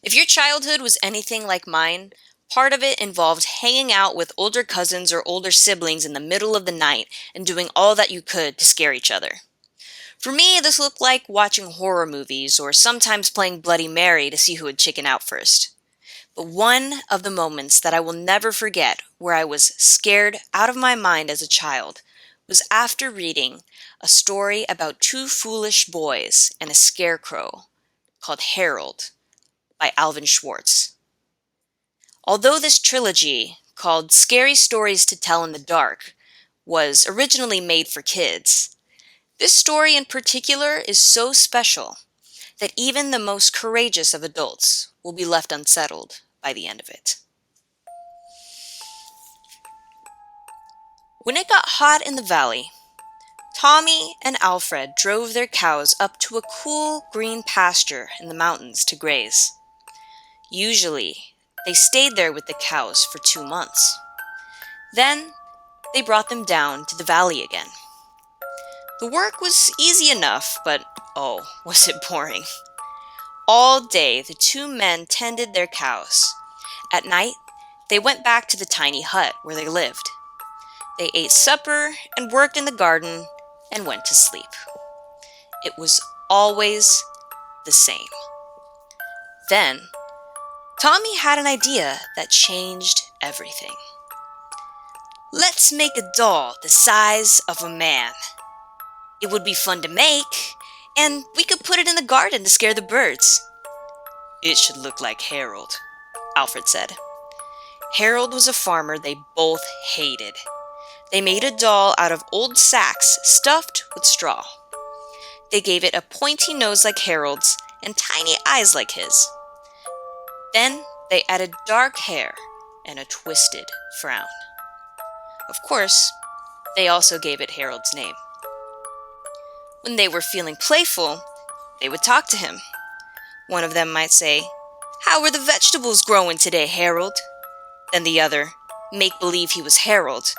If your childhood was anything like mine, part of it involved hanging out with older cousins or older siblings in the middle of the night and doing all that you could to scare each other. For me, this looked like watching horror movies or sometimes playing Bloody Mary to see who would chicken out first. But one of the moments that I will never forget where I was scared out of my mind as a child was after reading a story about two foolish boys and a scarecrow called Harold by Alvin Schwartz. Although this trilogy, called Scary Stories to Tell in the Dark, was originally made for kids, this story in particular is so special that even the most courageous of adults will be left unsettled by the end of it. When it got hot in the valley, Tommy and Alfred drove their cows up to a cool green pasture in the mountains to graze. Usually, they stayed there with the cows for 2 months. Then, they brought them down to the valley again. The work was easy enough, but oh, was it boring. All day, the two men tended their cows. At night, they went back to the tiny hut where they lived. They ate supper and worked in the garden and went to sleep. It was always the same. Then, Tommy had an idea that changed everything. Let's make a doll the size of a man. It would be fun to make, and we could put it in the garden to scare the birds. It should look like Harold, Alfred said. Harold was a farmer they both hated. They made a doll out of old sacks stuffed with straw. They gave it a pointy nose like Harold's and tiny eyes like his. Then they added dark hair and a twisted frown. Of course, they also gave it Harold's name. When they were feeling playful, they would talk to him. One of them might say, "How are the vegetables growing today, Harold?" Then the other, make believe he was Harold,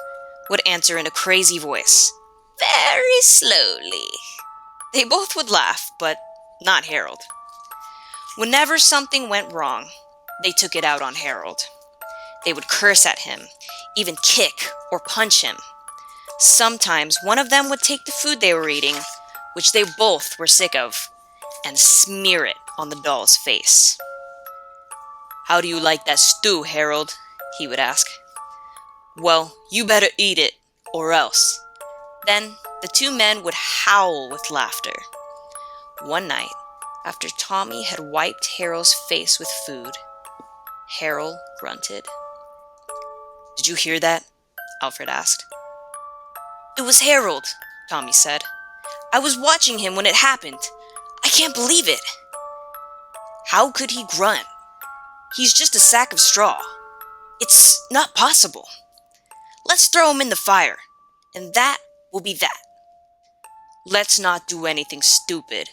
would answer in a crazy voice, "Very slowly." They both would laugh, but not Harold. Whenever something went wrong, they took it out on Harold. They would curse at him, even kick or punch him. Sometimes one of them would take the food they were eating, which they both were sick of, and smear it on the doll's face. "How do you like that stew, Harold?" he would ask. "Well, you better eat it, or else." Then the two men would howl with laughter. One night, after Tommy had wiped Harold's face with food, Harold grunted. "Did you hear that?" Alfred asked. "It was Harold," Tommy said. "I was watching him when it happened. I can't believe it." "How could he grunt? He's just a sack of straw. It's not possible. Let's throw him in the fire, and that will be that." "Let's not do anything stupid,"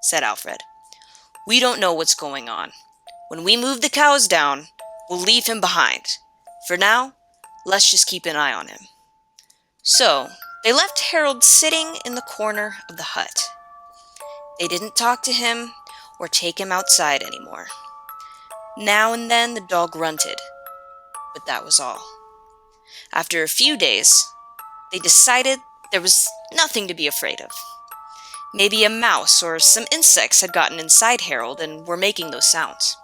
said Alfred. "We don't know what's going on. When we move the cows down, we'll leave him behind. For now, let's just keep an eye on him." So, they left Harold sitting in the corner of the hut. They didn't talk to him or take him outside anymore. Now and then the dog grunted, but that was all. After a few days, they decided there was nothing to be afraid of. Maybe a mouse or some insects had gotten inside Harold and were making those sounds.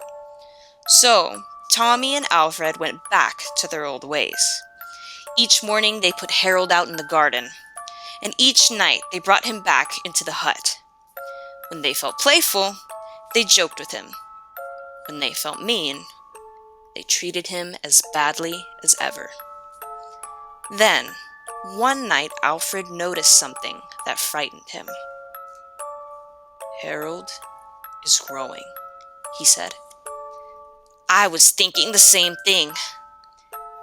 So, Tommy and Alfred went back to their old ways. Each morning they put Harold out in the garden, and each night they brought him back into the hut. When they felt playful, they joked with him. When they felt mean, they treated him as badly as ever. Then, one night Alfred noticed something that frightened him. "Harold is growing," he said. "I was thinking the same thing.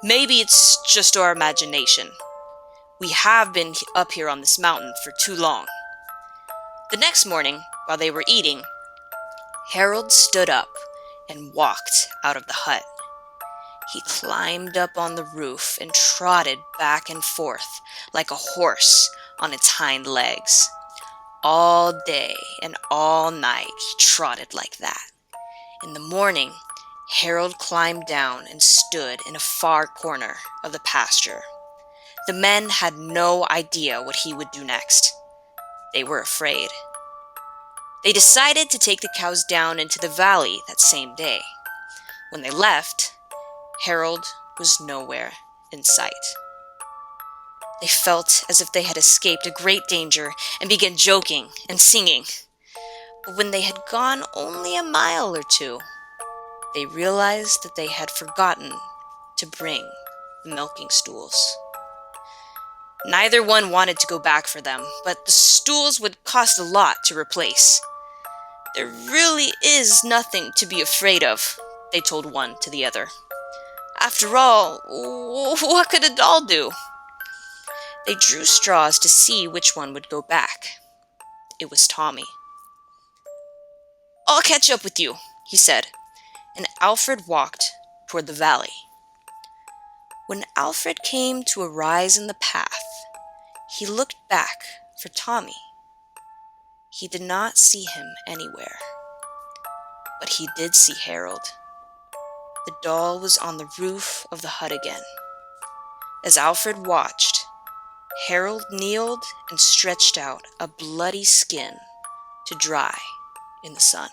Maybe it's just our imagination. We have been up here on this mountain for too long." The next morning, while they were eating, Harold stood up and walked out of the hut. He climbed up on the roof and trotted back and forth like a horse on its hind legs. All day and all night he trotted like that. In the morning, Harold climbed down and stood in a far corner of the pasture. The men had no idea what he would do next. They were afraid. They decided to take the cows down into the valley that same day. When they left, Harold was nowhere in sight. They felt as if they had escaped a great danger and began joking and singing. But when they had gone only a mile or two, they realized that they had forgotten to bring the milking stools. Neither one wanted to go back for them, but the stools would cost a lot to replace. "There really is nothing to be afraid of," they told one to the other. "After all, what could a doll do?" They drew straws to see which one would go back. It was Tommy. "I'll catch up with you," he said, and Alfred walked toward the valley. When Alfred came to a rise in the path, he looked back for Tommy. He did not see him anywhere, but he did see Harold. The doll was on the roof of the hut again. As Alfred watched, Harold kneeled and stretched out a bloody skin to dry in the sun.